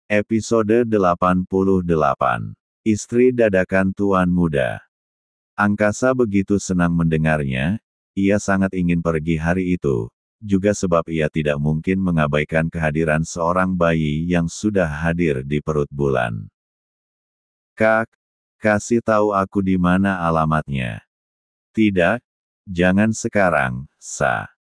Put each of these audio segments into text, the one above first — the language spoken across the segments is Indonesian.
Episode 88. Istri dadakan tuan muda. Angkasa begitu senang mendengarnya, ia sangat ingin pergi hari itu, juga sebab ia tidak mungkin mengabaikan kehadiran seorang bayi yang sudah hadir di perut bulan. Kak, kasih tahu aku di mana alamatnya. Tidak, jangan sekarang, Sa.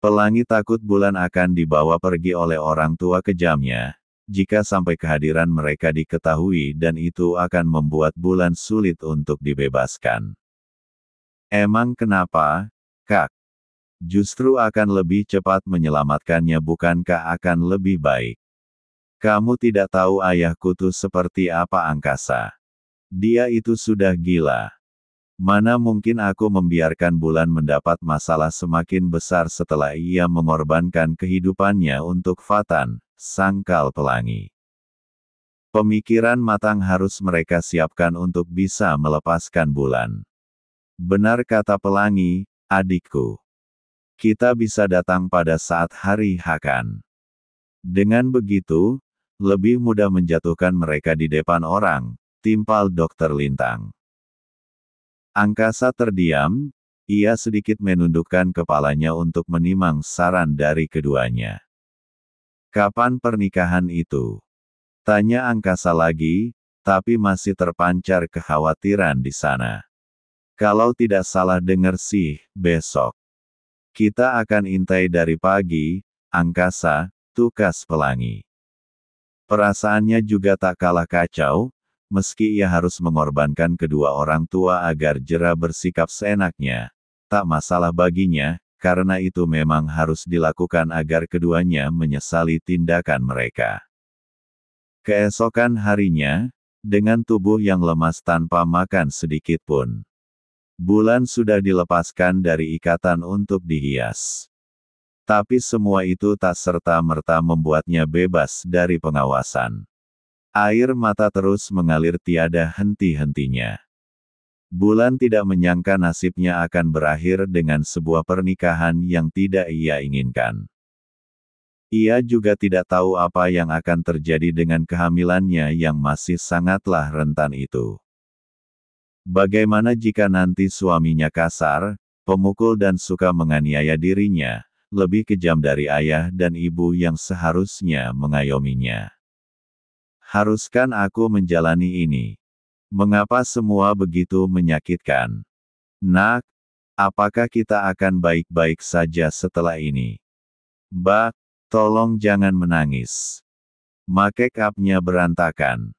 Pelangi takut bulan akan dibawa pergi oleh orang tua kejamnya. Jika sampai kehadiran mereka diketahui dan itu akan membuat bulan sulit untuk dibebaskan. Emang kenapa, Kak? Justru akan lebih cepat menyelamatkannya, bukankah akan lebih baik? Kamu tidak tahu ayahku tuh seperti apa angkasa. Dia itu sudah gila. Mana mungkin aku membiarkan bulan mendapat masalah semakin besar setelah ia mengorbankan kehidupannya untuk Fatan, sangkal pelangi. Pemikiran matang harus mereka siapkan untuk bisa melepaskan bulan. Benar kata pelangi, adikku. Kita bisa datang pada saat hari Hakan. Dengan begitu, lebih mudah menjatuhkan mereka di depan orang, timpal Dokter Lintang. Angkasa terdiam, ia sedikit menundukkan kepalanya untuk menimang saran dari keduanya. Kapan pernikahan itu? Tanya Angkasa lagi, tapi masih terpancar kekhawatiran di sana. Kalau tidak salah dengar sih, besok. Kita akan intai dari pagi, Angkasa, tukas pelangi. Perasaannya juga tak kalah kacau, meski ia harus mengorbankan kedua orang tua agar jera bersikap seenaknya, tak masalah baginya, karena itu memang harus dilakukan agar keduanya menyesali tindakan mereka. Keesokan harinya, dengan tubuh yang lemas tanpa makan sedikit pun, bulan sudah dilepaskan dari ikatan untuk dihias. Tapi semua itu tak serta-merta membuatnya bebas dari pengawasan. Air mata terus mengalir tiada henti-hentinya. Bulan tidak menyangka nasibnya akan berakhir dengan sebuah pernikahan yang tidak ia inginkan. Ia juga tidak tahu apa yang akan terjadi dengan kehamilannya yang masih sangatlah rentan itu. Bagaimana jika nanti suaminya kasar, pemukul dan suka menganiaya dirinya, lebih kejam dari ayah dan ibu yang seharusnya mengayominya? Haruskan aku menjalani ini? Mengapa semua begitu menyakitkan? Nak, apakah kita akan baik-baik saja setelah ini? Mbak, tolong jangan menangis. Make up-nya berantakan.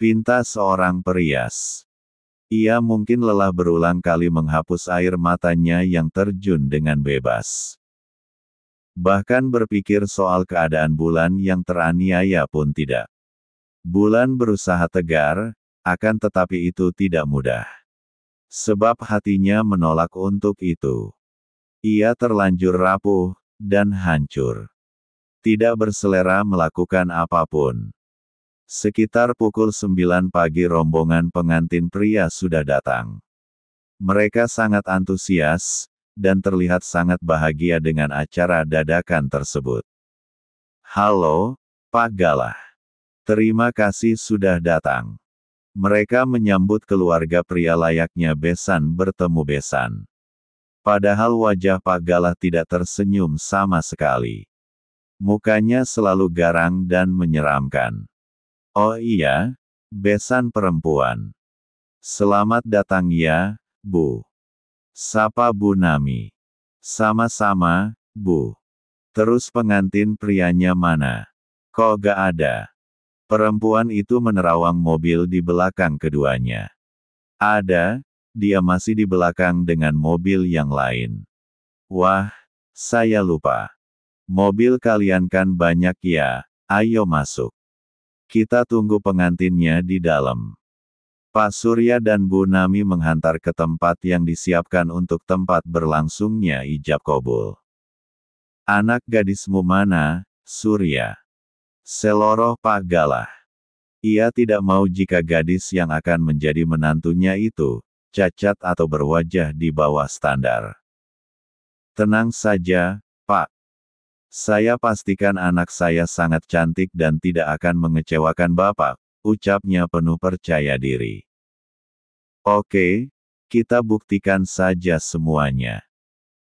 Pinta seorang perias. Ia mungkin lelah berulang kali menghapus air matanya yang terjun dengan bebas. Bahkan berpikir soal keadaan bulan yang teraniaya pun tidak. Bulan berusaha tegar, akan tetapi itu tidak mudah. Sebab hatinya menolak untuk itu. Ia terlanjur rapuh, dan hancur. Tidak berselera melakukan apapun. Sekitar pukul 9 pagi rombongan pengantin pria sudah datang. Mereka sangat antusias, dan terlihat sangat bahagia dengan acara dadakan tersebut. Halo, Pak Galah. Terima kasih sudah datang. Mereka menyambut keluarga pria layaknya besan bertemu besan. Padahal wajah Pak Galah tidak tersenyum sama sekali. Mukanya selalu garang dan menyeramkan. Oh iya, besan perempuan. Selamat datang ya, Bu. Sapa Bu Nami. Sama-sama, Bu. Terus pengantin prianya mana? Kok gak ada? Perempuan itu menerawang mobil di belakang keduanya. Ada, dia masih di belakang dengan mobil yang lain. Wah, saya lupa. Mobil kalian kan banyak ya, ayo masuk. Kita tunggu pengantinnya di dalam. Pak Surya dan Bu Nami menghantar ke tempat yang disiapkan untuk tempat berlangsungnya ijab kabul. Anak gadismu mana, Surya? Seloroh Pak Galah. Ia tidak mau jika gadis yang akan menjadi menantunya itu, cacat atau berwajah di bawah standar. Tenang saja, Pak. Saya pastikan anak saya sangat cantik dan tidak akan mengecewakan Bapak, ucapnya penuh percaya diri. Oke, kita buktikan saja semuanya.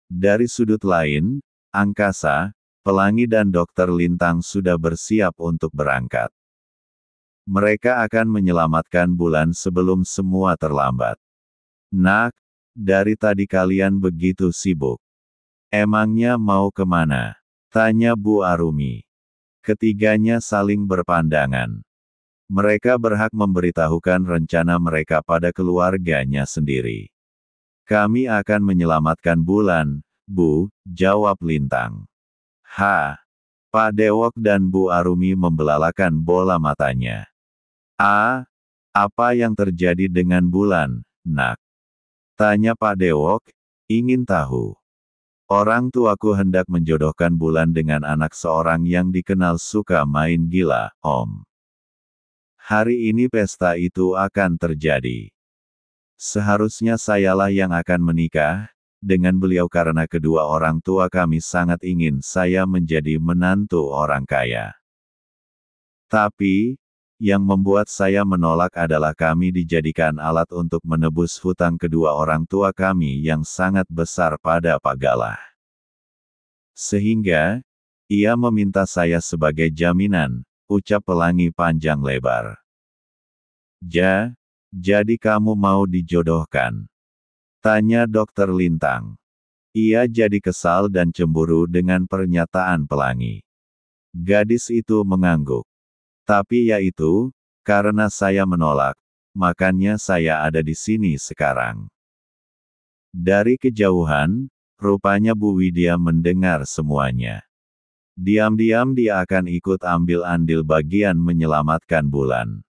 Dari sudut lain, angkasa, pelangi dan Dokter Lintang sudah bersiap untuk berangkat. Mereka akan menyelamatkan bulan sebelum semua terlambat. Nak, dari tadi kalian begitu sibuk. Emangnya mau kemana? Tanya Bu Arumi. Ketiganya saling berpandangan. Mereka berhak memberitahukan rencana mereka pada keluarganya sendiri. Kami akan menyelamatkan bulan, Bu, jawab Lintang. Pak Dewok dan Bu Arumi membelalakan bola matanya. Apa yang terjadi dengan bulan, Nak? Tanya Pak Dewok, ingin tahu. Orang tuaku hendak menjodohkan bulan dengan anak seorang yang dikenal suka main gila, Om. Hari ini pesta itu akan terjadi. Seharusnya sayalah yang akan menikah dengan beliau karena kedua orang tua kami sangat ingin saya menjadi menantu orang kaya. Tapi, yang membuat saya menolak adalah kami dijadikan alat untuk menebus hutang kedua orang tua kami yang sangat besar pada Pak Galah. Sehingga, ia meminta saya sebagai jaminan, ucap Pelangi panjang lebar. Jadi kamu mau dijodohkan? Tanya Dokter Lintang. Ia jadi kesal dan cemburu dengan pernyataan Pelangi. Gadis itu mengangguk. Tapi ya itu, karena saya menolak, makanya saya ada di sini sekarang. Dari kejauhan, rupanya Bu Widya mendengar semuanya. Diam-diam dia akan ikut ambil andil bagian menyelamatkan bulan.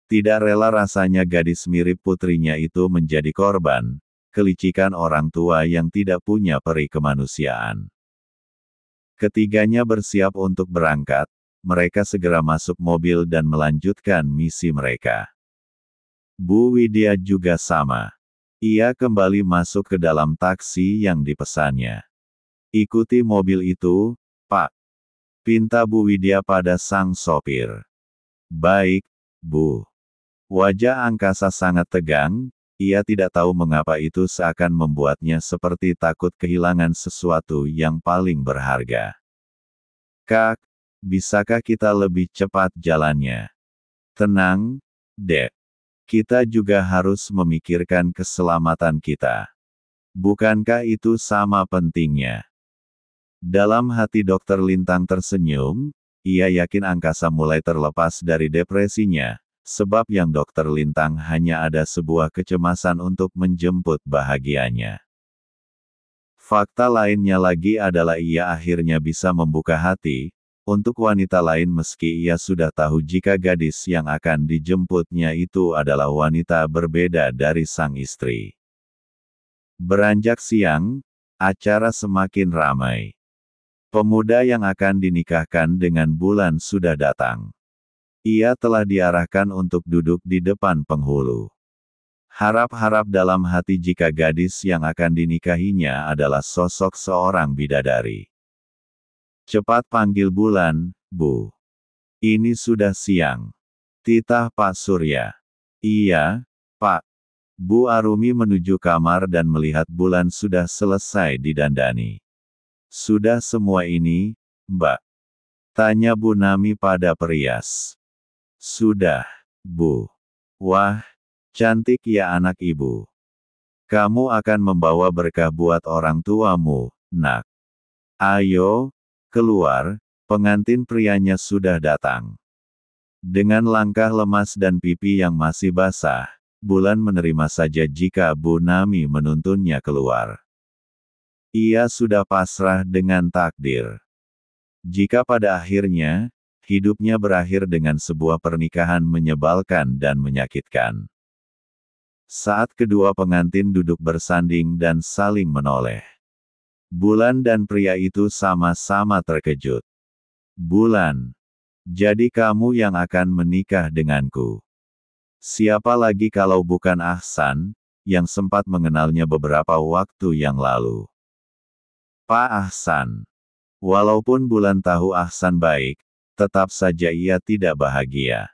Tidak rela rasanya gadis mirip putrinya itu menjadi korban kelicikan orang tua yang tidak punya peri kemanusiaan. Ketiganya bersiap untuk berangkat. Mereka segera masuk mobil dan melanjutkan misi mereka. Bu Widya juga sama. Ia kembali masuk ke dalam taksi yang dipesannya. Ikuti mobil itu, Pak. Pinta Bu Widya pada sang sopir. Baik, Bu. Wajah angkasa sangat tegang, ia tidak tahu mengapa itu seakan membuatnya seperti takut kehilangan sesuatu yang paling berharga. Kak, bisakah kita lebih cepat jalannya? Tenang, Dek. Kita juga harus memikirkan keselamatan kita. Bukankah itu sama pentingnya? Dalam hati Dokter Lintang tersenyum, ia yakin angkasa mulai terlepas dari depresinya, sebab yang Dokter Lintang hanya ada sebuah kecemasan untuk menjemput bahagianya. Fakta lainnya lagi adalah ia akhirnya bisa membuka hati untuk wanita lain meski ia sudah tahu jika gadis yang akan dijemputnya itu adalah wanita berbeda dari sang istri. Beranjak siang, acara semakin ramai. Pemuda yang akan dinikahkan dengan bulan sudah datang. Ia telah diarahkan untuk duduk di depan penghulu. Harap-harap dalam hati jika gadis yang akan dinikahinya adalah sosok seorang bidadari. Cepat panggil bulan, Bu. Ini sudah siang. Titah Pak Surya. Iya, Pak. Bu Arumi menuju kamar dan melihat bulan sudah selesai didandani. Sudah semua ini, Mbak? Tanya Bu Nami pada perias. Sudah, Bu. Wah, cantik ya anak ibu. Kamu akan membawa berkah buat orang tuamu, Nak. Ayo, keluar, pengantin prianya sudah datang. Dengan langkah lemas dan pipi yang masih basah, Bulan menerima saja jika Bu Nami menuntunnya keluar. Ia sudah pasrah dengan takdir. Jika pada akhirnya, hidupnya berakhir dengan sebuah pernikahan menyebalkan dan menyakitkan. Saat kedua pengantin duduk bersanding dan saling menoleh. Bulan dan pria itu sama-sama terkejut. Bulan. Jadi kamu yang akan menikah denganku. Siapa lagi kalau bukan Ahsan, yang sempat mengenalnya beberapa waktu yang lalu. Pak Ahsan. Walaupun bulan tahu Ahsan baik, tetap saja ia tidak bahagia.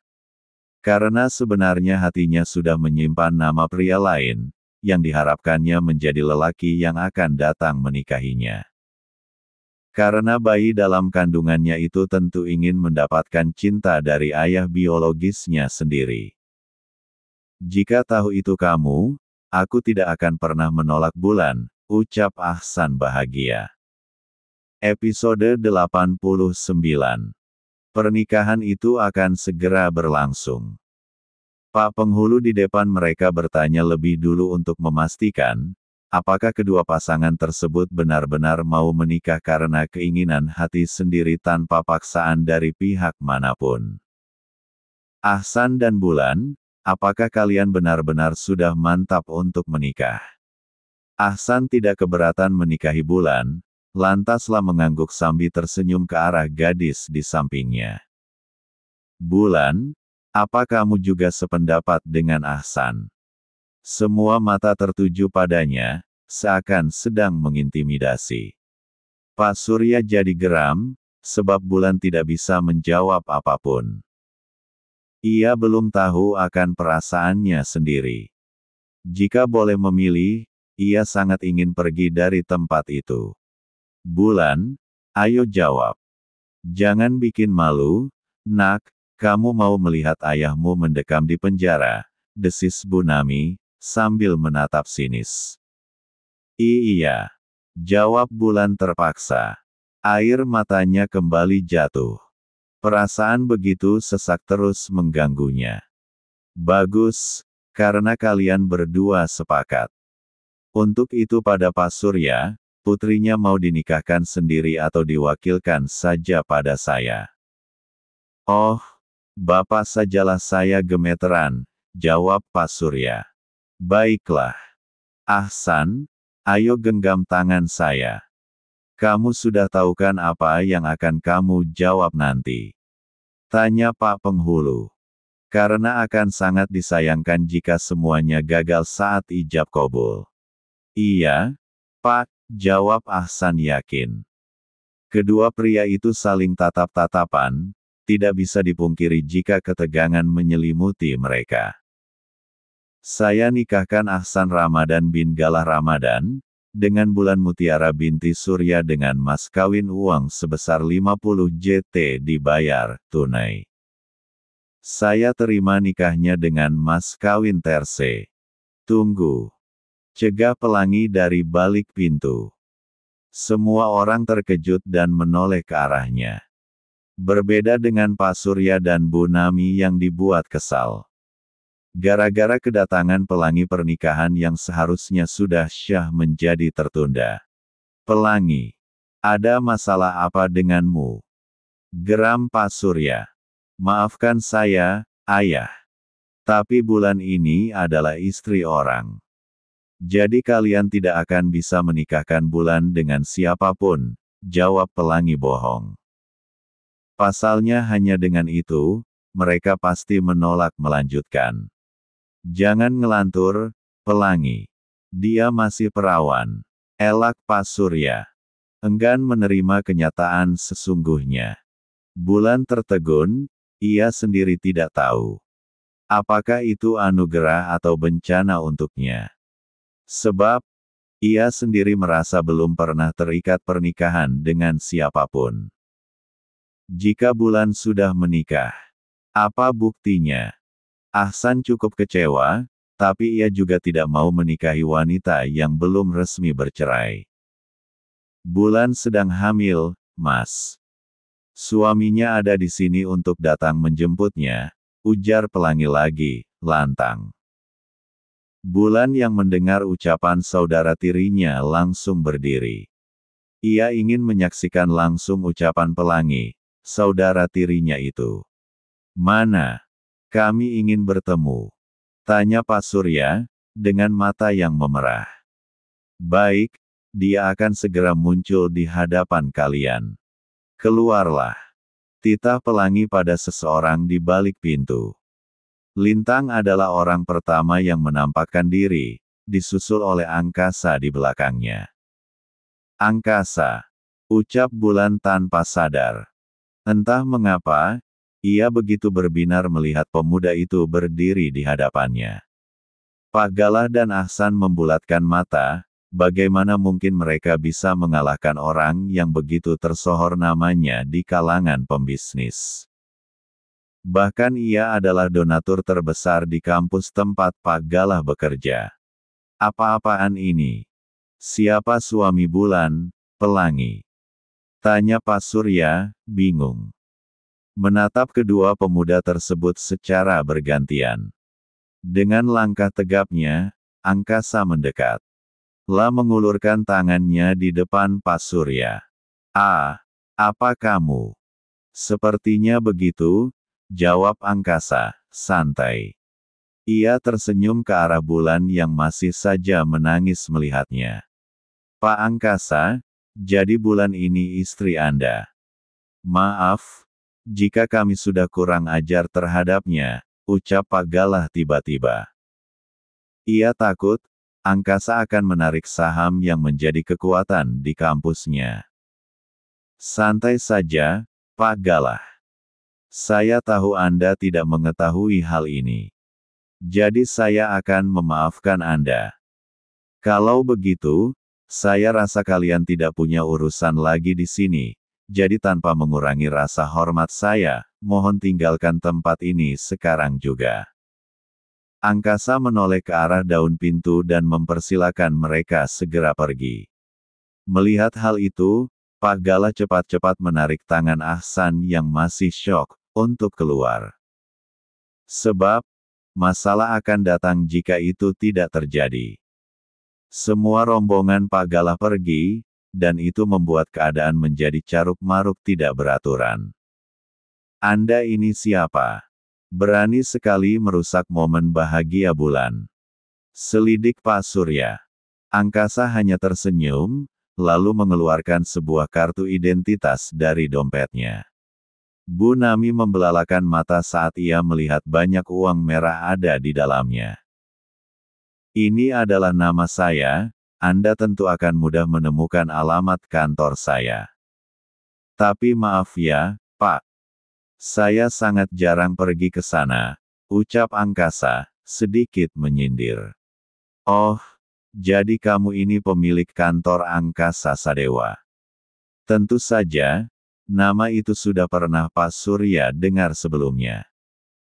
Karena sebenarnya hatinya sudah menyimpan nama pria lain, yang diharapkannya menjadi lelaki yang akan datang menikahinya. Karena bayi dalam kandungannya itu tentu ingin mendapatkan cinta dari ayah biologisnya sendiri. Jika tahu itu kamu, aku tidak akan pernah menolak bulan, ucap Ahsan bahagia. Episode 89. Pernikahan itu akan segera berlangsung. Pak penghulu di depan mereka bertanya lebih dulu untuk memastikan, apakah kedua pasangan tersebut benar-benar mau menikah karena keinginan hati sendiri tanpa paksaan dari pihak manapun. Ahsan dan Bulan, apakah kalian benar-benar sudah mantap untuk menikah? Ahsan tidak keberatan menikahi Bulan, lantaslah mengangguk sambil tersenyum ke arah gadis di sampingnya. Bulan, apa kamu juga sependapat dengan Ahsan? Semua mata tertuju padanya, seakan sedang mengintimidasi. Pak Surya jadi geram, sebab Bulan tidak bisa menjawab apapun. Ia belum tahu akan perasaannya sendiri. Jika boleh memilih, ia sangat ingin pergi dari tempat itu. Bulan, ayo jawab. Jangan bikin malu, nak, kamu mau melihat ayahmu mendekam di penjara, desis Bu Nami, sambil menatap sinis. Iya, jawab Bulan terpaksa. Air matanya kembali jatuh. Perasaan begitu sesak terus mengganggunya. Bagus, karena kalian berdua sepakat. Untuk itu pada Pak Surya, putrinya mau dinikahkan sendiri atau diwakilkan saja pada saya. Oh, Bapak sajalah, saya gemeteran, jawab Pak Surya. Baiklah. Ahsan, ayo genggam tangan saya. Kamu sudah tahu kan apa yang akan kamu jawab nanti? Tanya Pak Penghulu. Karena akan sangat disayangkan jika semuanya gagal saat ijab kabul. Iya, Pak, jawab Ahsan yakin. Kedua pria itu saling tatap-tatapan, tidak bisa dipungkiri jika ketegangan menyelimuti mereka. Saya nikahkan Ahsan Ramadan bin Galah Ramadan, dengan Bulan Mutiara binti Surya dengan mas kawin uang sebesar 50 JT dibayar tunai. Saya terima nikahnya dengan mas kawin terse. Tunggu. Cegah Pelangi dari balik pintu. Semua orang terkejut dan menoleh ke arahnya. Berbeda dengan Pak Surya dan Bu Nami yang dibuat kesal. Gara-gara kedatangan pelangi pernikahan yang seharusnya sudah syah menjadi tertunda. Pelangi, ada masalah apa denganmu? Geram Pak Surya. Maafkan saya, ayah. Tapi Bulan ini adalah istri orang. Jadi kalian tidak akan bisa menikahkan Bulan dengan siapapun, jawab pelangi bohong. Pasalnya hanya dengan itu, mereka pasti menolak melanjutkan. Jangan ngelantur, pelangi. Dia masih perawan. Elak Pak Surya. Enggan menerima kenyataan sesungguhnya. Bulan tertegun, ia sendiri tidak tahu. Apakah itu anugerah atau bencana untuknya? Sebab, ia sendiri merasa belum pernah terikat pernikahan dengan siapapun. Jika Bulan sudah menikah, apa buktinya? Ahsan cukup kecewa, tapi ia juga tidak mau menikahi wanita yang belum resmi bercerai. Bulan sedang hamil, Mas. Suaminya ada di sini untuk datang menjemputnya, ujar pelangi lagi, lantang. Bulan yang mendengar ucapan saudara tirinya langsung berdiri. Ia ingin menyaksikan langsung ucapan pelangi, saudara tirinya itu. Mana? Kami ingin bertemu. Tanya Pak Surya, dengan mata yang memerah. Baik, dia akan segera muncul di hadapan kalian. Keluarlah. Titah pelangi pada seseorang di balik pintu. Lintang adalah orang pertama yang menampakkan diri, disusul oleh Angkasa di belakangnya. Angkasa. Ucap Bulan tanpa sadar. Entah mengapa, ia begitu berbinar melihat pemuda itu berdiri di hadapannya. Pak Galah dan Ahsan membulatkan mata, bagaimana mungkin mereka bisa mengalahkan orang yang begitu tersohor namanya di kalangan pembisnis. Bahkan ia adalah donatur terbesar di kampus tempat Pak Galah bekerja. Apa-apaan ini? Siapa suami Bulan, Pelangi? Tanya Pak Surya, bingung. Menatap kedua pemuda tersebut secara bergantian. Dengan langkah tegapnya, Angkasa mendekat. Lah mengulurkan tangannya di depan Pak Surya. Ah, apa kamu? Sepertinya begitu, jawab Angkasa, santai. Ia tersenyum ke arah Bulan yang masih saja menangis melihatnya. Pak Angkasa, jadi Bulan ini istri Anda. Maaf, jika kami sudah kurang ajar terhadapnya, ucap Pak Galah tiba-tiba. Ia takut, Angkasa akan menarik saham yang menjadi kekuatan di kampusnya. Santai saja, Pak Galah. Saya tahu Anda tidak mengetahui hal ini. Jadi saya akan memaafkan Anda. Kalau begitu, saya rasa kalian tidak punya urusan lagi di sini, jadi tanpa mengurangi rasa hormat saya, mohon tinggalkan tempat ini sekarang juga. Angkasa menoleh ke arah daun pintu dan mempersilakan mereka segera pergi. Melihat hal itu, Pak Galah cepat-cepat menarik tangan Ahsan yang masih syok, untuk keluar. Sebab, masalah akan datang jika itu tidak terjadi. Semua rombongan Pak Galah pergi, dan itu membuat keadaan menjadi caruk-maruk tidak beraturan. Anda ini siapa? Berani sekali merusak momen bahagia Bulan. Selidik Pak Surya. Angkasa hanya tersenyum, lalu mengeluarkan sebuah kartu identitas dari dompetnya. Bu Nami membelalakan mata saat ia melihat banyak uang merah ada di dalamnya. Ini adalah nama saya, Anda tentu akan mudah menemukan alamat kantor saya. Tapi maaf ya, Pak. Saya sangat jarang pergi ke sana, ucap Angkasa, sedikit menyindir. Oh, jadi kamu ini pemilik kantor Angkasa Sadewa. Tentu saja, nama itu sudah pernah Pak Surya dengar sebelumnya.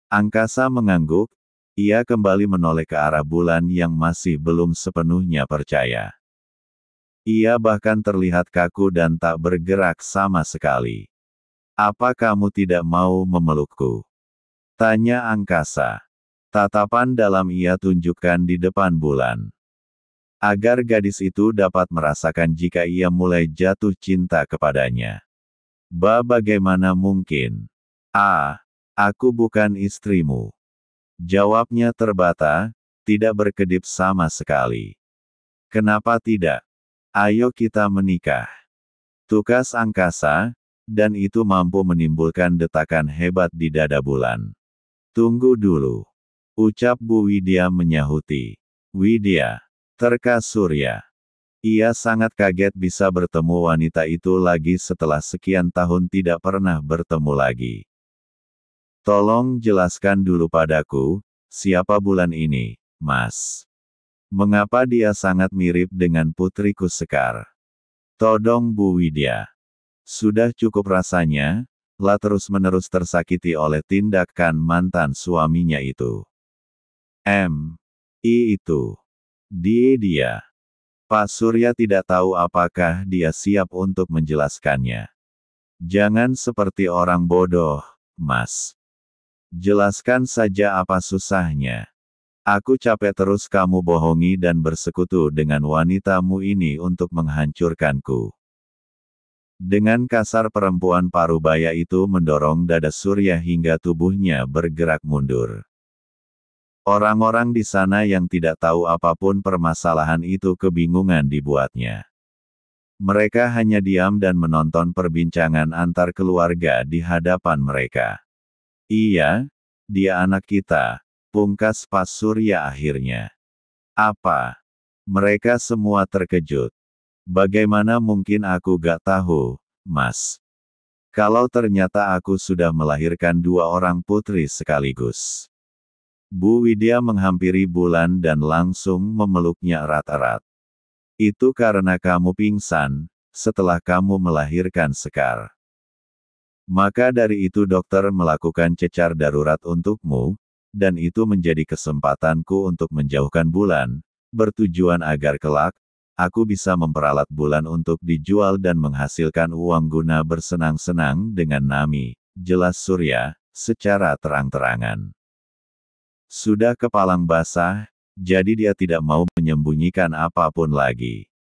Angkasa mengangguk. Ia kembali menoleh ke arah Bulan yang masih belum sepenuhnya percaya. Ia bahkan terlihat kaku dan tak bergerak sama sekali. Apa kamu tidak mau memelukku? Tanya Angkasa. Tatapan dalam ia tunjukkan di depan Bulan. Agar gadis itu dapat merasakan jika ia mulai jatuh cinta kepadanya. Bagaimana mungkin? Ah, aku bukan istrimu. Jawabnya terbata, tidak berkedip sama sekali. Kenapa tidak? Ayo kita menikah. Tukas Angkasa, dan itu mampu menimbulkan detakan hebat di dada Bulan. Tunggu dulu. Ucap Bu Widya menyahuti. Widya. Terka Surya. Ia sangat kaget bisa bertemu wanita itu lagi setelah sekian tahun tidak pernah bertemu lagi. Tolong jelaskan dulu padaku, siapa Bulan ini, Mas? Mengapa dia sangat mirip dengan putriku Sekar? Todong Bu Widya. Sudah cukup rasanya, lah terus-menerus tersakiti oleh tindakan mantan suaminya itu. Itu. Dia. Pak Surya tidak tahu apakah dia siap untuk menjelaskannya. Jangan seperti orang bodoh, Mas. Jelaskan saja apa susahnya. Aku capek terus kamu bohongi dan bersekutu dengan wanitamu ini untuk menghancurkanku. Dengan kasar perempuan parubaya itu mendorong dada Surya hingga tubuhnya bergerak mundur. Orang-orang di sana yang tidak tahu apapun permasalahan itu kebingungan dibuatnya. Mereka hanya diam dan menonton perbincangan antar keluarga di hadapan mereka. Iya, dia anak kita, pungkas Pak Surya akhirnya. Apa? Mereka semua terkejut. Bagaimana mungkin aku gak tahu, Mas? Kalau ternyata aku sudah melahirkan 2 orang putri sekaligus. Bu Widya menghampiri Bulan dan langsung memeluknya erat-erat. Itu karena kamu pingsan, setelah kamu melahirkan Sekar. Maka dari itu dokter melakukan cecar darurat untukmu, dan itu menjadi kesempatanku untuk menjauhkan Bulan, bertujuan agar kelak, aku bisa memperalat Bulan untuk dijual dan menghasilkan uang guna bersenang-senang dengan Nami, jelas Surya, secara terang-terangan. Sudah kepalang basah, jadi dia tidak mau menyembunyikan apapun lagi.